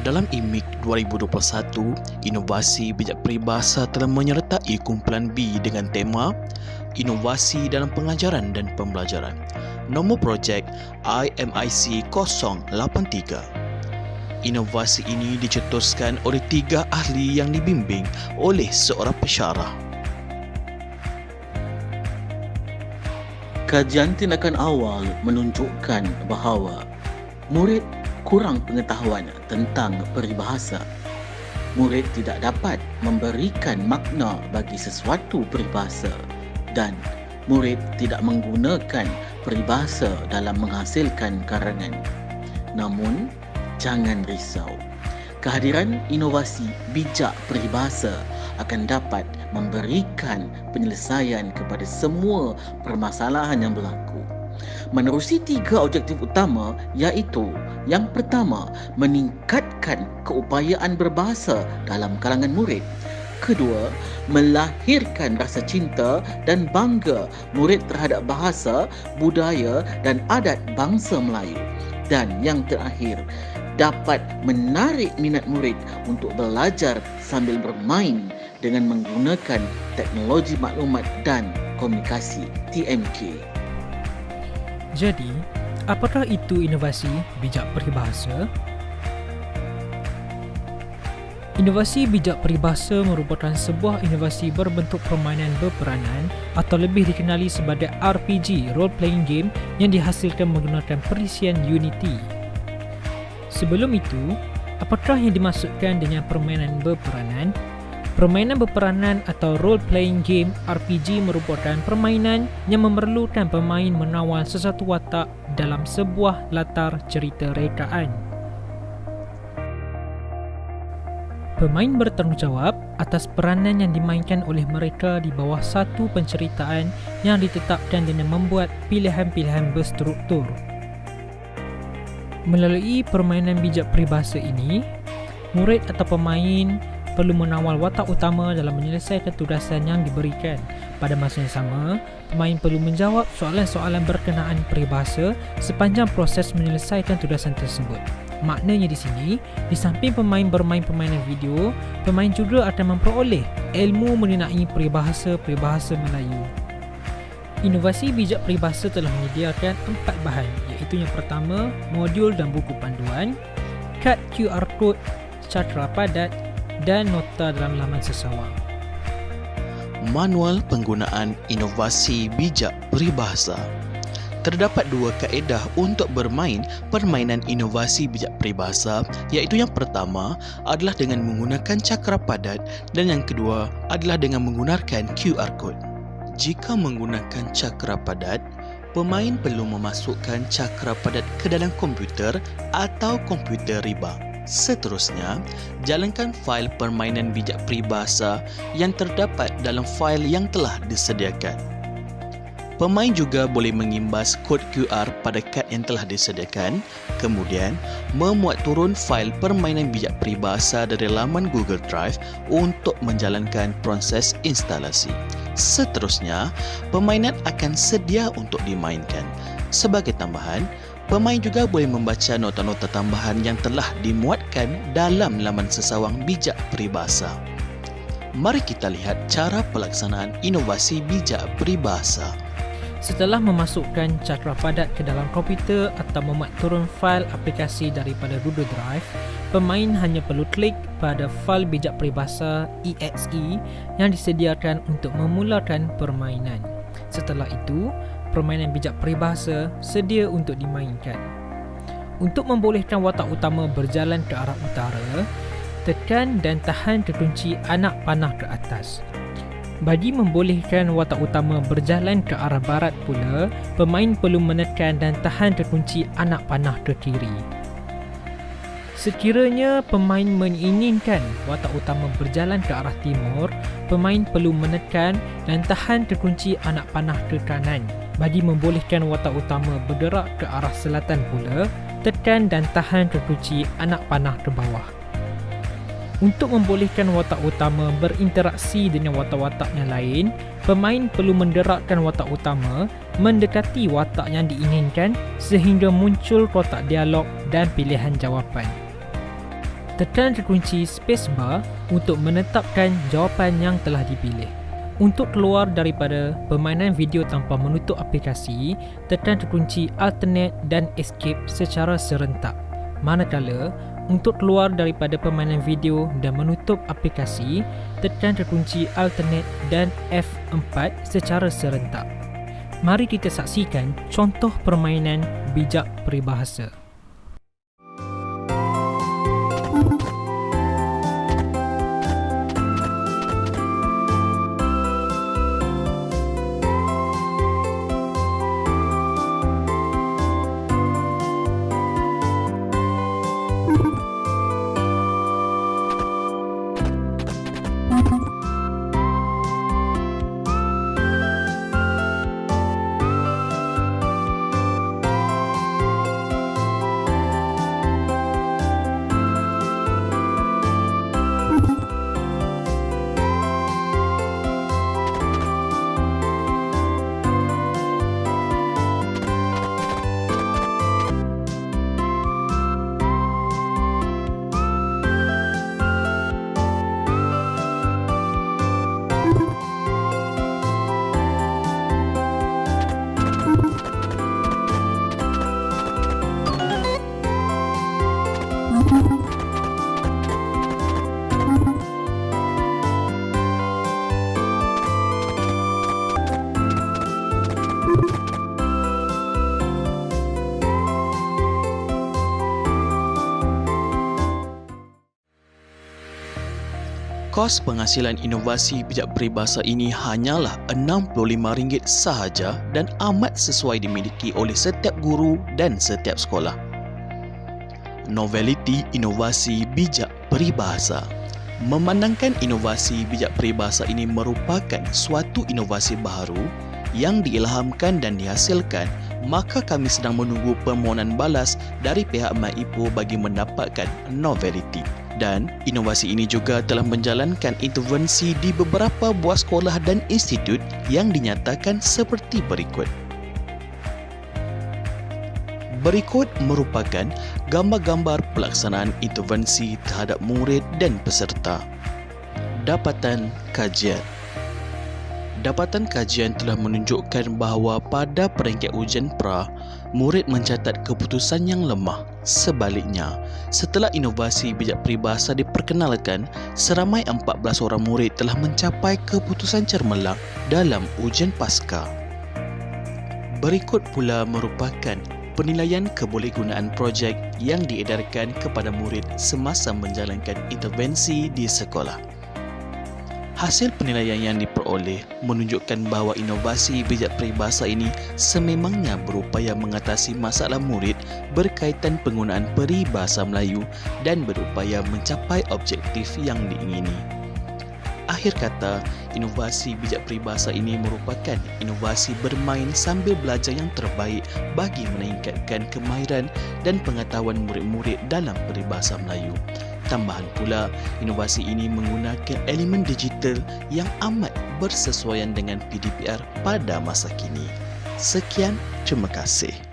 Dalam IMIK 2021, inovasi bijak peribahasa telah menyertai kumpulan B dengan tema Inovasi dalam Pengajaran dan Pembelajaran. Nombor projek IMIC 083. Inovasi ini dicetuskan oleh 3 ahli yang dibimbing oleh seorang pensyarah. Kajian tindakan awal menunjukkan bahawa murid kurang pengetahuan tentang peribahasa. Murid tidak dapat memberikan makna bagi sesuatu peribahasa dan murid tidak menggunakan peribahasa dalam menghasilkan karangan. Namun, jangan risau. Kehadiran inovasi bijak peribahasa akan dapat memberikan penyelesaian kepada semua permasalahan yang berlaku. Menerusi 3 objektif utama, iaitu yang pertama, meningkatkan keupayaan berbahasa dalam kalangan murid. Kedua, melahirkan rasa cinta dan bangga murid terhadap bahasa, budaya dan adat bangsa Melayu. Dan yang terakhir, dapat menarik minat murid untuk belajar sambil bermain dengan menggunakan teknologi maklumat dan komunikasi (TMK). Jadi, apakah itu inovasi bijak peribahasa? Inovasi bijak peribahasa merupakan sebuah inovasi berbentuk permainan berperanan atau lebih dikenali sebagai RPG, role playing game, yang dihasilkan menggunakan perisian Unity. Sebelum itu, apakah yang dimaksudkan dengan permainan berperanan? Permainan berperanan atau role-playing game RPG merupakan permainan yang memerlukan pemain mengawal sesuatu watak dalam sebuah latar cerita rekaan. Pemain bertanggungjawab atas peranan yang dimainkan oleh mereka di bawah satu penceritaan yang ditetapkan dengan membuat pilihan-pilihan berstruktur. Melalui permainan bijak peribahasa ini, murid atau pemain perlu mengawal watak utama dalam menyelesaikan tugasan yang diberikan. Pada masa yang sama, pemain perlu menjawab soalan-soalan berkenaan peribahasa sepanjang proses menyelesaikan tugasan tersebut. Maknanya di sini, di samping pemain bermain permainan video, pemain juga akan memperoleh ilmu mengenai peribahasa Melayu. Inovasi bijak peribahasa telah menyediakan 4 bahan, iaitu yang pertama, modul dan buku panduan, kad QR code, cakra padat dan nota dalam laman sesawang. Manual penggunaan inovasi bijak peribahasa. Terdapat 2 kaedah untuk bermain permainan inovasi bijak peribahasa, iaitu yang pertama adalah dengan menggunakan cakra padat dan yang kedua adalah dengan menggunakan QR code. Jika menggunakan cakra padat, pemain perlu memasukkan cakra padat ke dalam komputer atau komputer riba. Seterusnya, jalankan fail permainan bijak peribahasa yang terdapat dalam fail yang telah disediakan. Pemain juga boleh mengimbas kod QR pada kad yang telah disediakan, kemudian memuat turun fail permainan bijak peribahasa dari laman Google Drive untuk menjalankan proses instalasi. Seterusnya, permainan akan sedia untuk dimainkan. Sebagai tambahan, pemain juga boleh membaca nota-nota tambahan yang telah dimuatkan dalam laman sesawang bijak peribahasa. Mari kita lihat cara pelaksanaan inovasi bijak peribahasa. Setelah memasukkan cakra padat ke dalam komputer atau memuat turun fail aplikasi daripada Google Drive, pemain hanya perlu klik pada fail bijak peribahasa EXE yang disediakan untuk memulakan permainan. Setelah itu, permainan bijak peribahasa sedia untuk dimainkan. Untuk membolehkan watak utama berjalan ke arah utara, tekan dan tahan kekunci anak panah ke atas. Bagi membolehkan watak utama berjalan ke arah barat pula, pemain perlu menekan dan tahan kekunci anak panah ke kiri. Sekiranya pemain menginginkan watak utama berjalan ke arah timur, pemain perlu menekan dan tahan kekunci anak panah ke kanan. Bagi membolehkan watak utama bergerak ke arah selatan pula, tekan dan tahan kekunci anak panah ke bawah. Untuk membolehkan watak utama berinteraksi dengan watak-watak yang lain, pemain perlu menggerakkan watak utama mendekati watak yang diinginkan sehingga muncul kotak dialog dan pilihan jawapan. Tekan terkunci spacebar untuk menetapkan jawapan yang telah dipilih. Untuk keluar daripada permainan video tanpa menutup aplikasi, tekan terkunci alternate dan escape secara serentak. Manakala, untuk keluar daripada permainan video dan menutup aplikasi, tekan terkunci alternate dan F4 secara serentak. Mari kita saksikan contoh permainan bijak peribahasa. Kos penghasilan inovasi bijak peribahasa ini hanyalah RM65 sahaja dan amat sesuai dimiliki oleh setiap guru dan setiap sekolah. Novelty inovasi bijak peribahasa. Memandangkan inovasi bijak peribahasa ini merupakan suatu inovasi baharu yang diilhamkan dan dihasilkan, maka kami sedang menunggu permohonan balas dari pihak MyIPO bagi mendapatkan novelty. Dan inovasi ini juga telah menjalankan intervensi di beberapa buah sekolah dan institut yang dinyatakan seperti berikut. Berikut merupakan gambar-gambar pelaksanaan intervensi terhadap murid dan peserta. Dapatan kajian. Dapatan kajian telah menunjukkan bahawa pada peringkat ujian pra, murid mencatat keputusan yang lemah. Sebaliknya, setelah inovasi bijak peribahasa diperkenalkan, seramai 14 orang murid telah mencapai keputusan cemerlang dalam ujian pasca. Berikut pula merupakan penilaian kebolehgunaan projek yang diedarkan kepada murid semasa menjalankan intervensi di sekolah. Hasil penilaian yang diperoleh menunjukkan bahawa inovasi bijak peribahasa ini sememangnya berupaya mengatasi masalah murid berkaitan penggunaan peribahasa Melayu dan berupaya mencapai objektif yang diingini. Akhir kata, inovasi bijak peribahasa ini merupakan inovasi bermain sambil belajar yang terbaik bagi meningkatkan kemahiran dan pengetahuan murid-murid dalam peribahasa Melayu. Tambahan pula, inovasi ini menggunakan elemen digital yang amat bersesuaian dengan PDPR pada masa kini. Sekian, terima kasih.